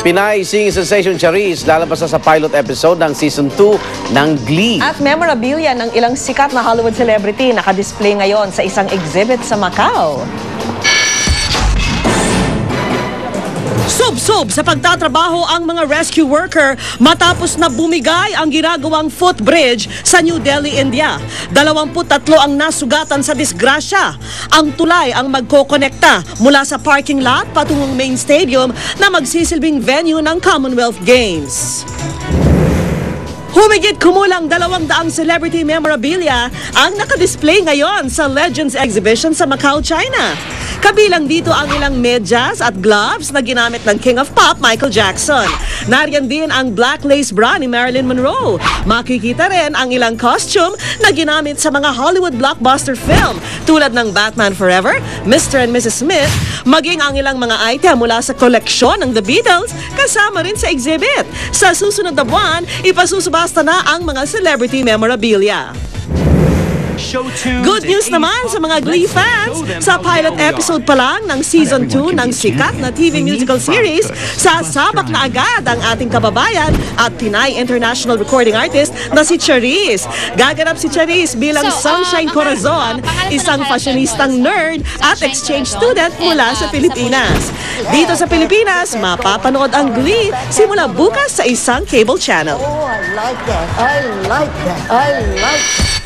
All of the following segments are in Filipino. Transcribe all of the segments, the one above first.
Pinay singing sensation Charisse lalabas na sa pilot episode ng Season 2 ng Glee. At memorabilia ng ilang sikat na Hollywood celebrity nakadisplay ngayon sa isang exhibit sa Macau. Sub-sub sa pagtatrabaho ang mga rescue worker matapos na bumigay ang ginagawang footbridge sa New Delhi, India. 23 ang nasugatan sa disgrasya. Ang tulay ang magkokonekta mula sa parking lot patungong main stadium na magsisilbing venue ng Commonwealth Games. Humigit kumulang 200 celebrity memorabilia ang nakadisplay ngayon sa Legends Exhibition sa Macau, China. Kabilang dito ang ilang medyas at gloves na ginamit ng King of Pop, Michael Jackson. Nariyan din ang black lace bra ni Marilyn Monroe. Makikita rin ang ilang costume na ginamit sa mga Hollywood blockbuster film tulad ng Batman Forever, Mr. and Mrs. Smith, maging ang ilang mga item mula sa koleksyon ng The Beatles kasama rin sa exhibit. Sa susunod na buwan, ipasusubasta na ang mga celebrity memorabilia. Good news naman sa mga Glee fans. Sa pilot episode pa lang ng Season 2 ng sikat na TV musical series, sasabak na agad ang ating kababayan at Pinay International Recording Artist na si Charisse. Gaganap si Charisse bilang Sunshine Corazon, isang fashionistang nerd at exchange student mula sa Pilipinas. Dito sa Pilipinas, mapapanood ang Glee simula bukas sa isang cable channel. Oh, I like that. I like that. I like that.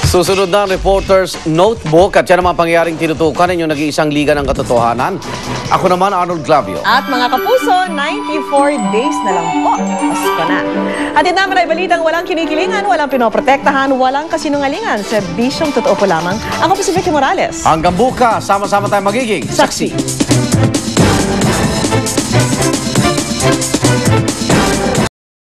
Susunod na ang Reporter's Notebook at yan ang mga pangyayaring tinutukan ninyo nag-iisang liga ng katotohanan. Ako naman, Arnold Glavio. At mga kapuso, 94 days na lang po. Pasko na. At naman ay balitang walang kinikilingan, walang pinoprotektahan, walang kasinungalingan. Serbisyong totoo po lamang. Ako po si Vicky Morales. Hanggang bukas, sama-sama tayo magiging saksi.